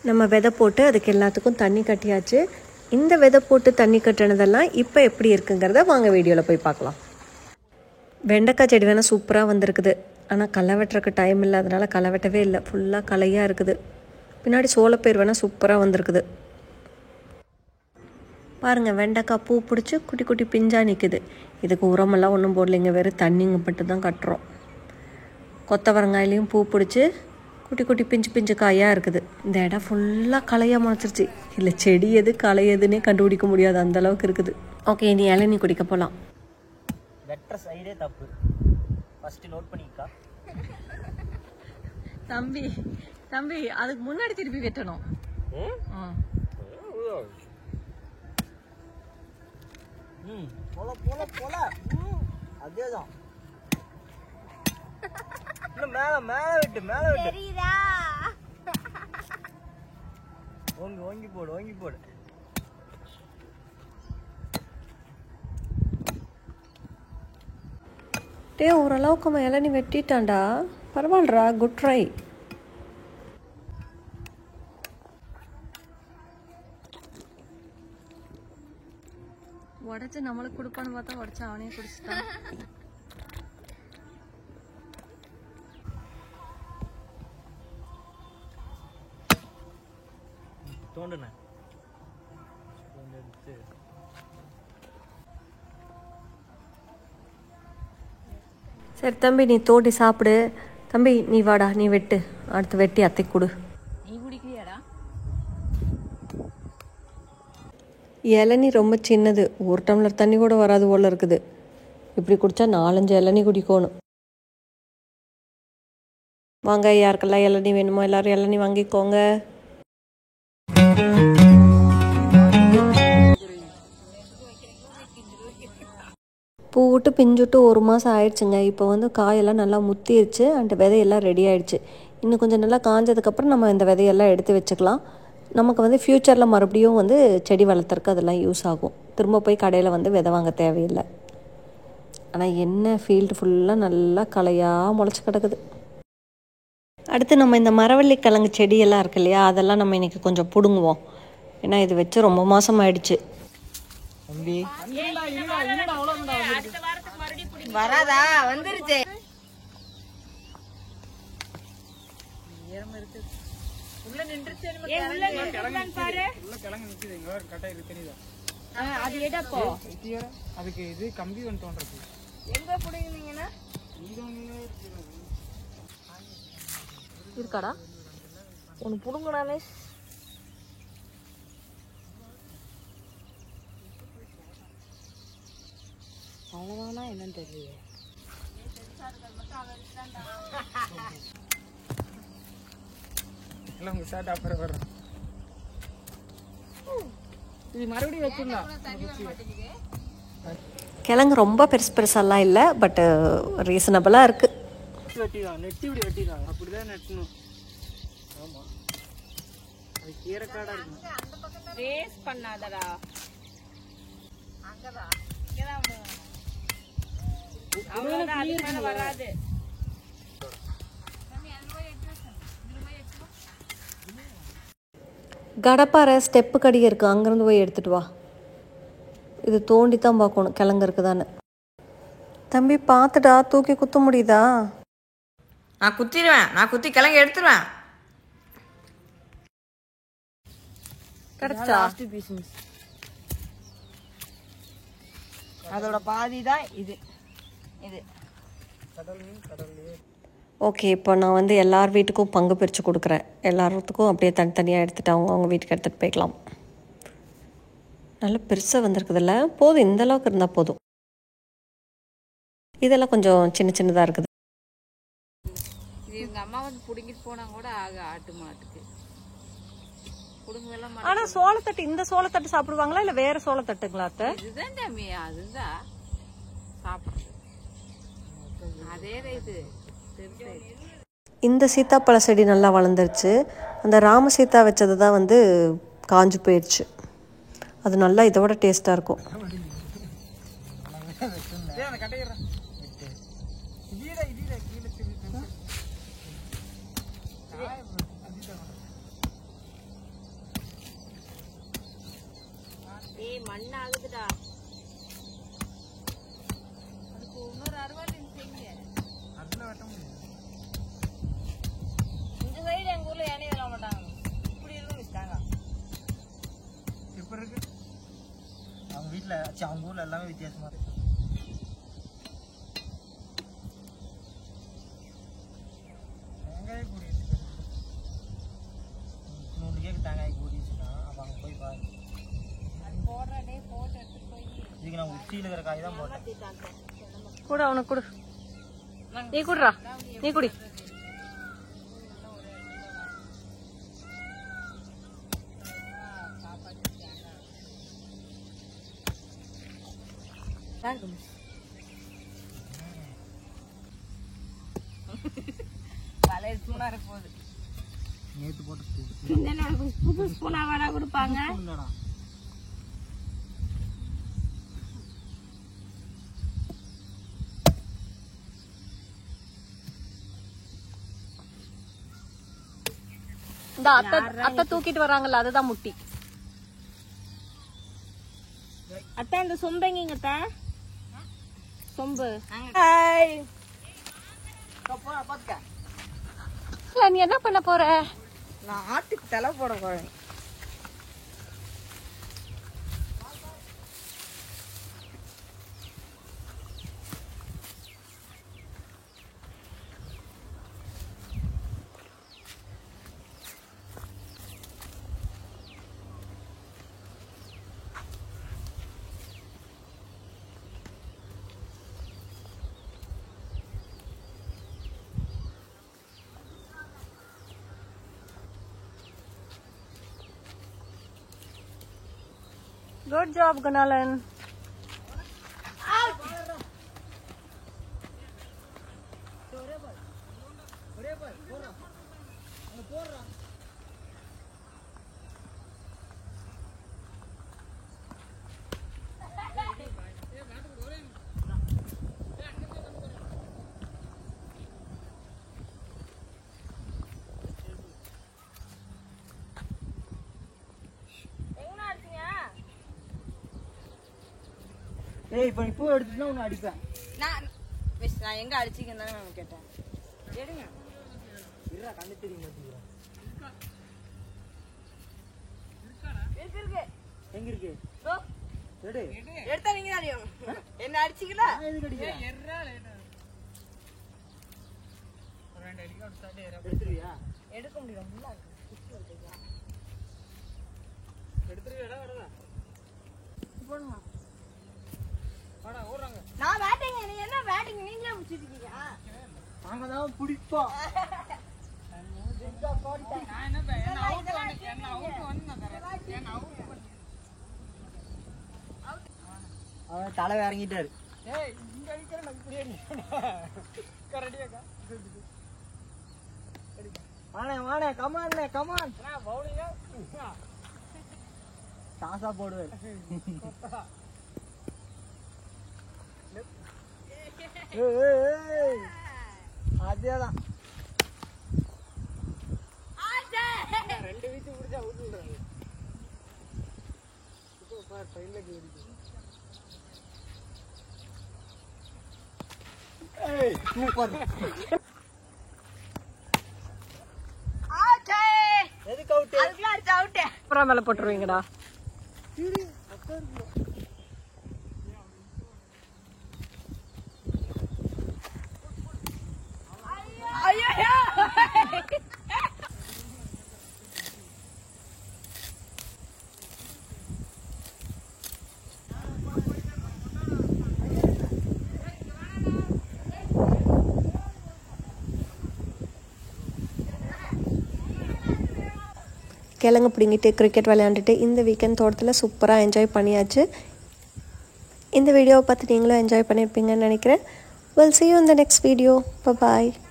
நம்ம விதை போட்டு அதுக்கு எல்லாத்துக்கும் தண்ணி கட்டியாச்சு. இந்த விதை போட்டு தண்ணி கட்டினதெல்லாம் இப்போ எப்படி இருக்குங்கிறத வாங்க வீடியோவில் போய் பார்க்கலாம். வெண்டைக்காய் செடி வேணால் சூப்பராக வந்திருக்குது. ஆனால் களை வெட்டுறக்கு டைம் இல்லை, அதனால் களை வெட்டவே இல்லை. ஃபுல்லாக களையாக இருக்குது. பின்னாடி சோளப்பயிர் வேணால் சூப்பராக வந்திருக்குது. பாருங்கள், வெண்டைக்காய் பூ பிடிச்சி குட்டி குட்டி பிஞ்சாக நிற்குது. இதுக்கு உரமெல்லாம் ஒன்றும் போடலைங்க, வெறும் தண்ணிங்க மட்டும் தான் கட்டுறோம். கொத்தவரங்காயிலையும் பூ பிடிச்சி குட்டி குட்டி பிஞ்சு பிஞ்சு காயாக இருக்குது. இந்த இடம் ஃபுல்லாக களையாக முளைச்சிருச்சு. இல்லை செடி எது களை எதுன்னே கண்டுபிடிக்க முடியாது, அந்தளவுக்கு இருக்குது. ஓகே, நீ இளநீ குடிக்க போகலாம். வெட்டுற சைடே தப்பு, ஃபஸ்ட்டு நோட் பண்ணிக்கா. தம்பி தம்பி அதுக்கு முன்னாடி திருப்பி வெட்டணும். போல போல போல அதேதான். மேல மேல விட்டு மேல விட்டு ஓங்கி ஓங்கி போடு ஓங்கி போடு. ஓரளவுக்கு அவன் இளநீ வெட்டிட்டான்டா. பரவாயில்லடா, குட் ட்ரை. உடச்சு நம்மளுக்கு கொடுப்பான்னு பார்த்தா உடச்சு அவனே குடிச்சிட்டான். தோண்டுன சரி தம்பி, நீ தோண்டி சாப்பிடு. தம்பி நீ வாடா, நீ வெட்டு. அடுத்து வெட்டி அத்தைக்கு கொடு. நீ குடிக்கிறியாடா? இளநீ ரொம்ப சின்னது, ஒரு டம்ளர் தண்ணி கூட வராது போல இருக்குது. இப்படி குடித்தா 4-5 இளநீ குடிக்கணும். வாங்க, யாருக்கெல்லாம் இளநீ வேணுமோ எல்லோரும் இளநீ வாங்கிக்கோங்க. பூ விட்டு பிஞ்சுட்டு 1 மாதம் ஆயிடுச்சுங்க. இப்போ வந்து காயெல்லாம் நல்லா முத்திடுச்சு. அண்ட் விதையெல்லாம் ரெடி ஆகிடுச்சு. இன்னும் கொஞ்சம் நல்லா காஞ்சதுக்கப்புறம் நம்ம இந்த விதையெல்லாம் எடுத்து வச்சுக்கலாம். நமக்கு வந்து ஃப்யூச்சரில் மறுபடியும் வந்து செடி வளர்த்துறக்கு அதெல்லாம் யூஸ் ஆகும். திரும்ப போய் கடையில் வந்து விதை வாங்க தேவையில்லை. ஆனால் என்ன ஃபீல்டு ஃபுல்லாக நல்லா களையாக முளைச்சி கிடக்குது. அடுத்து நம்ம இந்த மரவள்ளி கிழங்கு செடியெல்லாம் இருக்கு இல்லையா, அதெல்லாம் நம்ம இன்றைக்கி கொஞ்சம் பிடுங்குவோம். ஏன்னா இது வச்சு ரொம்ப மாதம் ஆயிடுச்சு. வராதா? வந்துருச்சு. உள்ள நின்றுச்சு. அது எடப்போ அதுக்கு இது கம்பி வந்து தோன்றது. எங்க புடிங்கீங்கன்னா இருக்காடா ஒன்று புடுங்கடாமே. அவ்வளோதானா என்னன்னு தெரியலையே. எல்லாம் உங்க ஷார்ட் அப்புறம் வர்றோம். இது மறுபடியும் வச்சிடலாம். கிழங்கு ரொம்ப பெருசு பெருசாலாம் இல்லை, பட் ரீசனபிளாக இருக்குது. வெட்டிடலாம், நெட்டி இப்படி வெட்டிடலாம். அப்படிதான் நெட்டணும். ஆமாம், அது கீரைக்காடாக இருக்கும். வேஸ்ட் பண்ணாதடா. அங்கதான் அவ்வளோதான், அது மேலே வராது. கடப்பாறை ஸ்டெப்பு கடி இருக்குது, அங்கேருந்து போய் எடுத்துகிட்டு வா. இது தோண்டி தான் பார்க்கணும் கிழங்கு இருக்குதான்னு. தம்பி பார்த்துடா, தூக்கி குத்த முடியுதா? நான் குத்திடுவேன், நான் குத்தி கிழங்கு எடுத்துருவேன். கிடைச்சா? அதோட பாதி தான் இது. இது ஓகே, இப்போ நான் வந்து எல்லார் வீட்டுக்கும் பங்கு பிரித்து கொடுக்குறேன். எல்லாத்துக்கும் அப்படியே தனித்தனியாக எடுத்துகிட்டு அவங்க வீட்டுக்கு எடுத்துகிட்டு போய்க்கலாம். நல்லா பெருசாக வந்திருக்குதுல்ல, போதும், இந்தளவுக்கு இருந்தால் போதும். இதெல்லாம் கொஞ்சம் சின்ன சின்னதாக இருக்குது. இது எங்கள் அம்மா வந்து பிடுங்கிட்டு போனால் கூட ஆட்டு மாட்டுக்கு பிடுங்கெல்லாம். ஆனால் சோளத்தட்டு, இந்த சோளத்தட்டு சாப்பிடுவாங்களா இல்லை வேறு சோளத்தட்டுங்களா அத்தை? இதுதான் தம்பி, அதுதான் சாப்பிட்றது. அதே இது இந்த சீத்தாப்பழ செடி நல்லா வளர்ந்துருச்சு. அந்த ராம சீத்தா வச்சது தான் வந்து காஞ்சு போயிடுச்சு. அது நல்லா இதோட டேஸ்ட்டாக இருக்கும். மண் ஆகுதுடா. அதுக்கு இன்னொரு அறுவாள் செய்யுங்க. அதுல வெட்ட முடியும். இந்த சைடு எங்க ஊர்ல ஏனே விட மாட்டாங்க. இப்படி இருந்து வச்சுட்டாங்க. இப்ப இருக்கு அவங்க வீட்டில் அவங்க ஊரில் எல்லாமே வித்தியாசமாக இருக்கு. வெங்காய கூடி இன்னொன்று கேட்க தேங்காய் கூடிச்சுன்னா அப்போ அங்கே போய் பாரு. அது போடுறதே போட்டு எடுத்துட்டு போய் இதுக்கு நான் உச்சியில் இருக்கிற காய் தான் போட்டேன். கூட அவனுக்கு கொடு. நீ குடுறா, நீ குடி. பழைய ஸ்பூனா இருக்க போகுது. நேற்று போட்ட ஸ்பூன் என்னோட புது ஸ்பூனா வேணா கொடுப்பாங்க. இல்லைடா. இந்த அத்தை தூக்கிட்டு வராங்கல்ல, அதுதான் முட்டி. அத்தை இந்த சொம்பு எங்க அத்தை? சொம்பு நீ என்ன பண்ண போற? நான் ஆட்டுக்கு தலை போட போறேன். Good job, Gunalan. ஏய் இப்போ நீ பூ எடுத்துட்டுனா உன்னை அடிப்பேன். நான் எங்க அடிச்சிக்கன்னு தானே நான் கேட்டேன். எடுங்க. இருடா கண்ணு தெரிய மாட்டேங்கிறேன். இருக்கு. எங்க இருக்கு? எடு. எடுத்தா நீங்க தான் அடியும். என்ன அடிச்சிக்கல? நான் எதுக்கு அடிக்கிறேன்? எடுத்துருவியா? எடுக்க முடியும். எடுத்துருவியாடா வரதா? போடுங்க. வாடா ஓடுறாங்க. நான் பேட்டிங், நீ என்ன பேட்டிங் நீங்களே முடிச்சிருக்கீங்க? நாங்க தான் பிடிப்போம். நான் என்ன அவுட் வந்து நான் தரேன். என்ன அவுட் பண்ணு. அவன் தலை இறங்கிட்டாரு. ஏய் இங்க அடிக்கிற நான் இப்படியே கரெக்டியாக்கா. வாணே கமான் கமான். நான் பவுலிங்க டாஸா போடுவார். அதேதான். ரெண்டு வீச்சு பிடிச்சா விட்டுறாங்க. இப்போ பாரு ட்ரெயின்ல கேடிச்சு. ஏய் சூப்பர். ஆச்சே. எதுக்கு அவுட்? அதுக்குள்ள அடிச்சு அவுட். அப்புறம் மேல போட்டுருவீங்கடா. ஐயோ. கிழங்கு பிடிங்கிட்டு கிரிக்கெட் விளையாண்டுட்டு இந்த வீக்கெண்ட் தோட்டத்தில் சூப்பராக என்ஜாய் பண்ணியாச்சு. இந்த வீடியோவை பார்த்து நீங்களும் என்ஜாய் பண்ணியிருப்பீங்கன்னு நினைக்கிறேன். We'll see you in the next video. Bye-bye.